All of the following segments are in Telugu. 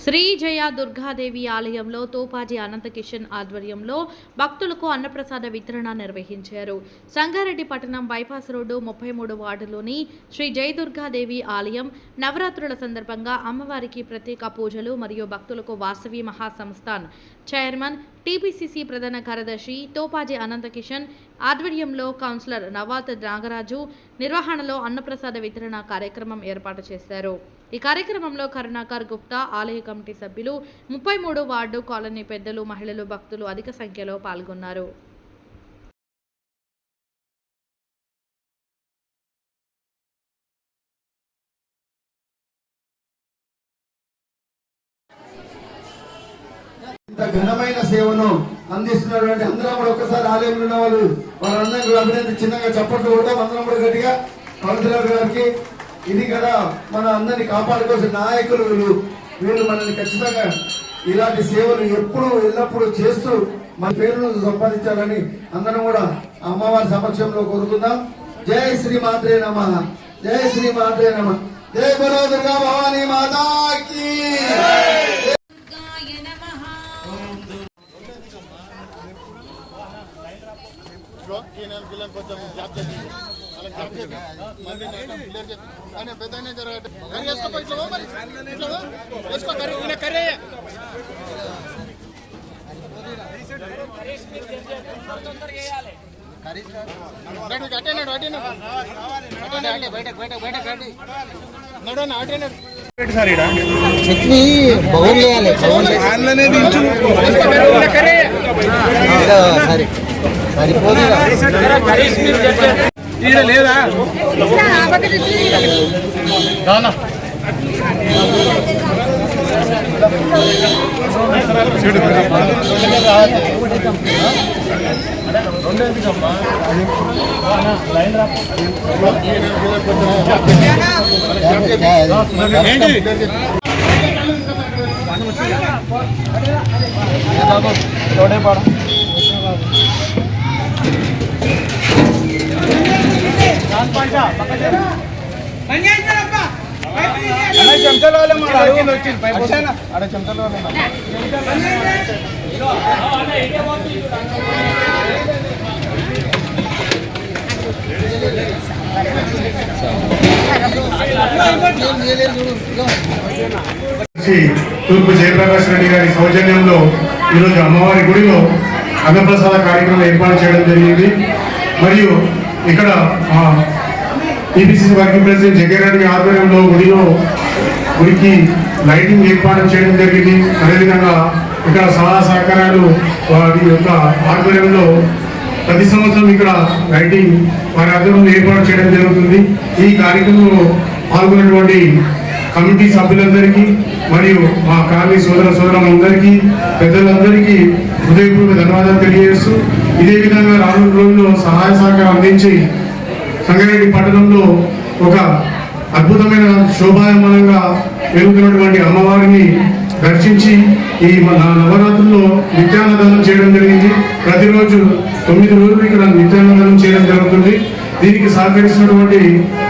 శ్రీ జయ దుర్గాదేవి ఆలయంలో తోపాజీ అనంత కిషన్ ఆధ్వర్యంలో భక్తులకు అన్నప్రసాద వితరణ నిర్వహించారు. సంగారెడ్డి పట్టణం బైపాస్ రోడ్డు 33 వార్డులోని శ్రీ జయ దుర్గాదేవి ఆలయం నవరాత్రుల సందర్భంగా అమ్మవారికి ప్రత్యేక పూజలు మరియు భక్తులకు వాసవి మహాసంస్థాన్ చైర్మన్ టీపీసీసీ ప్రధాన కార్యదర్శి తోపాజీ అనంత కిషన్ ఆధ్వర్యంలో కౌన్సిలర్ నవాత్ నాగరాజు నిర్వహణలో అన్నప్రసాద వితరణ కార్యక్రమం ఏర్పాటు చేశారు. ఈ కార్యక్రమంలో కరుణాకర్ గుప్తా, ఆలయ కమిటీ సభ్యులు, 33 వార్డు కాలనీ పెద్దలు, మహిళలు, భక్తులు అధిక సంఖ్యలో పాల్గొన్నారు. ఇంత ఘనమైన సేవను అందిస్తున్నటువంటి అందరం కూడా ఒక్కసారి ఆలయంలో ఉన్న వాళ్ళు వారందరం కూడా అభినందించి చిన్నగా చప్పట్లు కొడతాం. అందరం కూడా గట్టిగా కౌన్సిలర్ గారికి ఇది కదా మన అందరినీ కాపాడుకోవాల్సిన నాయకులు వీళ్ళు మనల్ని ఖచ్చితంగా ఇలాంటి సేవలు ఎప్పుడు ఎల్లప్పుడూ చేస్తూ మన పేరును సంపాదించాలని అందరం కూడా అమ్మవారి సమక్షంలో కోరుకుందాం. జై శ్రీ మాత్రే నమః, జై శ్రీ మాత్రే నమః, జై బలో దుర్గా భవానీ మాతాకి. చట్నీ బాగుండాలి సరిపోదు లేదా తూర్పు జయప్రకాష్ రెడ్డి గారి సౌజన్యంలో ఈరోజు అమ్మవారి గుడిలో అన్నప్రసాద కార్యక్రమం ఏర్పాటు చేయడం జరిగింది. మరియు ఇక్కడ టీపీసీసీ వర్కింగ్ ప్రెసిడెంట్ జగ్గారెడ్డి ఆధ్వర్యంలో గుడికి లైటింగ్ ఏర్పాటు చేయడం జరిగింది. అదేవిధంగా ఇక్కడ సలహా సహకారాలు వారి యొక్క ఆధ్వర్యంలో ప్రతి సంవత్సరం ఇక్కడ లైటింగ్ వారి ఆధ్వర్యంలో ఏర్పాటు చేయడం జరుగుతుంది. ఈ కార్యక్రమంలో పాల్గొన్నటువంటి కమిటీ సభ్యులందరికీ మరియు మా కాలనీ సోదరులందరికీ పెద్దలందరికీ హృదయపూర్వక ధన్యవాదాలు తెలియజేస్తూ ఇదే విధంగా రానున్న రోజుల్లో సహాయ సహకారం అందించి సంగారెడ్డి పట్టణంలో ఒక అద్భుతమైన శోభాయమానంగా వెలుగుతున్నటువంటి అమ్మవారిని దర్శించి ఈ నవరాత్రుల్లో నిత్యాన్నదానం చేయడం జరిగింది. ప్రతిరోజు 9 రోజులు ఇక్కడ నిత్యాన్నదానం చేయడం జరుగుతుంది. దీనికి సహకరిస్తున్నటువంటి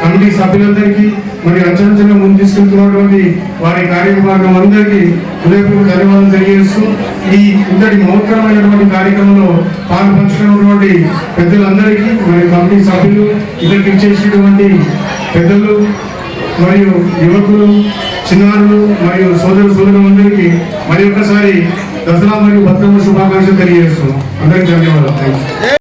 కమిటీ సభ్యులందరికీ మరి అంచెలంచెలుగా ముందు తీసుకెళ్తున్నటువంటి వారి కార్యక్రమం అందరికీ హృదయపూర్వక ధన్యవాదాలు తెలియజేస్తూ ఈ ఇంతటి మహోత్తరమైనటువంటి కార్యక్రమంలో పాల్పంచుకున్నటువంటి పెద్దలందరికీ మరి కమిటీ సభ్యులు ఇక్కడికి ఇచ్చేసినటువంటి పెద్దలు మరియు యువకులు, చిన్నారులు మరియు సోదరులందరికీ మరి ఒక్కసారి దసరా మరియు బతుకమ్మ శుభాకాంక్షలు తెలియజేస్తున్నాం. అందరికీ ధన్యవాదాలు.